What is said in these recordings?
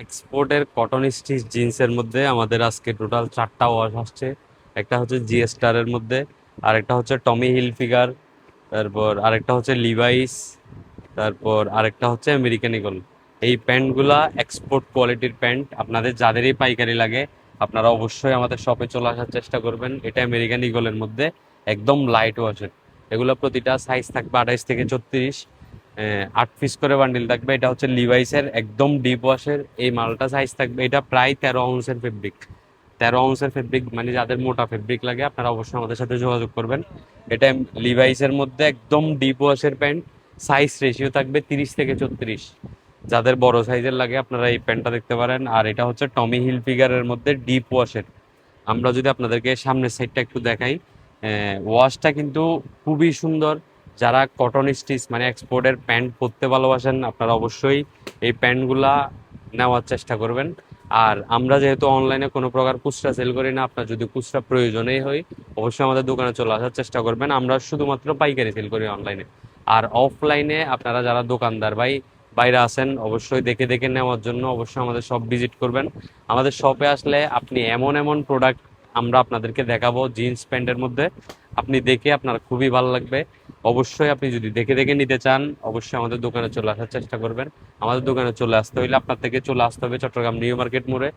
এক্সপোর্টের cotton stitch জিন্সের মধ্যে আমাদের আজকে টোটাল 4টা ওয়াশ আসছে। একটা হচ্ছে জি স্টারের মধ্যে, আরেকটা হচ্ছে টমি হিলফিগার, তারপর আরেকটা হচ্ছে লিভাইস, তারপর আরেকটা হচ্ছে আমেরিকান ইগল। এই প্যান্টগুলা এক্সপোর্ট কোয়ালিটির প্যান্ট। আপনাদের যাদেরই পাইকারি লাগে আপনারা অবশ্যই আমাদের শপে চলে আসার চেষ্টা করবেন। এটা আমেরিকান ইগলের মধ্যে একদম লাইট ওয়াশের। এগুলো প্রতিটা সাইজ থাকবে 28 থেকে 36, 8 পিস করে বান্ডিল থাকবে। এটা হচ্ছে লিভাইসের একদম ডিপ ওয়াশের এই মালটা সাইজ থাকবে। এটা প্রায় 13 আউন্সের ফেব্রিক। 13 আউন্সের ফেব্রিক মানে যাদের মোটা ফেব্রিক লাগে আপনারা অবশ্যই আমাদের সাথে যোগাযোগ করবেন। এটা লিভাইসের মধ্যে একদম ডিপ ওয়াশের প্যান্ট। সাইজ রেশিও থাকবে 30 থেকে 34। যাদের বড় সাইজের লাগে আপনারা এই প্যান্টটা দেখতে পারেন। আর এটা হচ্ছে টমি হিল ফিগারের মধ্যে ডিপ ওয়াশের। আমরা যদি আপনাদেরকে সামনের সাইডটা একটু দেখাই, ওয়াশটা কিন্তু খুবই সুন্দর। যারা কটন স্টিচ মানে এক্সপোর্টের প্যান্ট পরতে ভালোবাসেন আপনারা অবশ্যই এই প্যান্টগুলা নেওয়ার চেষ্টা করবেন। আর আমরা যেহেতু অনলাইনে কোনো প্রকার খুচরা সেল করি না, আপনার যদি খুচরা প্রয়োজনেই হয় অবশ্যই আমাদের দোকানে চলে আসার চেষ্টা করবেন। আমরা শুধুমাত্র পাইকারি সেল করি অনলাইনে। আর অফলাইনে আপনারা যারা দোকানদার ভাই বাইরে আছেন অবশ্যই দেখে দেখে নেওয়ার জন্য অবশ্যই আমাদের শপ ভিজিট করবেন। আমাদের শপে আসলে আপনি এমন এমন প্রোডাক্ট আমরা আপনাদেরকে দেখাবো জিন্স প্যান্টের মধ্যে, আপনি দেখে আপনার খুবই ভালো লাগবে। অবশ্যই আপনি যদি দেখে দেখে নিতে চান অবশ্যই আমাদের দোকানে চলে আসার চেষ্টা করবেন। আমাদের দোকানে চলে আসতে হইলে আপনার থেকে চলে আসতে হবে চট্টগ্রাম নিউ মার্কেট মোড়ে।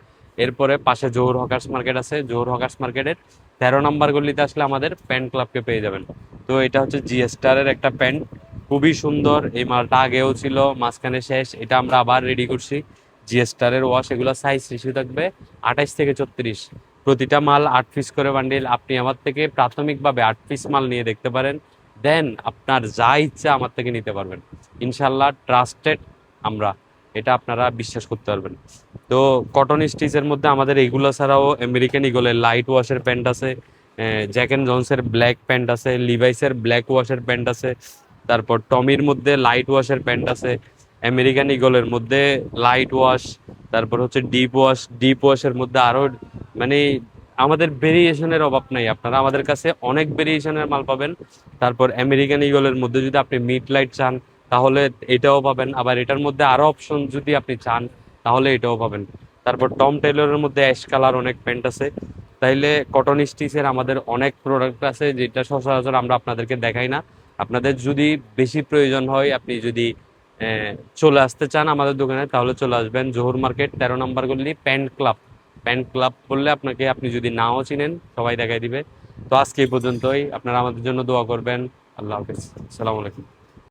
এরপরে পাশে জহুর হকার্স মার্কেট আছে, জহুর হকার্স মার্কেটের 13 নম্বর গলিতে আসলে আমাদের প্যান্ট ক্লাবকে পেয়ে যাবেন। তো এটা হচ্ছে জি স্টারের একটা প্যান্ট, খুবই সুন্দর। এই মালটা আগেও ছিল, মাঝখানে শেষ, এটা আমরা আবার রেডি করছি। জি স্টারের ওয়াশ, এগুলো সাইজ রেশিও থাকবে 28 থেকে 34। প্রতিটা মাল 8 পিস করে বান্ডিল। আপনি আমার থেকে প্রাথমিকভাবে 8 পিস মাল নিয়ে দেখতে পারেন, দেন আপনার যা ইচ্ছা আমার থেকে নিতে পারবেন। ইনশাল্লাহ ট্রাস্টেড আমরা, এটা আপনারা বিশ্বাস করতে পারবেন। তো কটন স্টিচের মধ্যে আমাদের এইগুলো ছাড়াও আমেরিকান ইগলের লাইট ওয়াশের প্যান্ট আছে, জ্যাক এন্ড জনসের ব্ল্যাক প্যান্ট আছে, লিভাইসের ব্ল্যাক ওয়াশের প্যান্ট আছে, তারপর টমির মধ্যে লাইট ওয়াশের প্যান্ট আছে, আমেরিকান ইগলের মধ্যে লাইট ওয়াশ, তারপর হচ্ছে ডিপ ওয়াশ। ডিপ ওয়াশের মধ্যে আরো মানে আমাদের ভেরিয়েশনের অভাব নাই, আপনারা আমাদের কাছে অনেক ভেরিয়েশনের মাল পাবেন। তারপর আমেরিকান ইগলের মধ্যে যদি আপনি মিড লাইট চান তাহলে এটাও পাবেন, আবার এটার মধ্যে আরো অপশন যদি আপনি চান তাহলে এটাও পাবেন। তারপর টম টেলরের মধ্যে অ্যাশ কালার অনেক প্যান্ট আছে। তাইলে কটন স্টিচের আমাদের অনেক প্রোডাক্ট আছে যেটা সচরাচর আমরা আপনাদেরকে দেখাই না। আপনাদের যদি বেশি প্রয়োজন হয়, আপনি যদি আহ, চলে আসতে চান আমাদের দোকানে তাহলে চলে আসবেন জহুর মার্কেট 13 নম্বর গলি প্যান্ট ক্লাব। প্যান্ট ক্লাব বললে আপনাকে, আপনি যদি নাও চিনেন সবাই দেখাই দিবে। তো আজকে এই পর্যন্তই, আপনারা আমাদের জন্য দোয়া করবেন। আল্লাহ হাফিজ, আসসালামু আলাইকুম।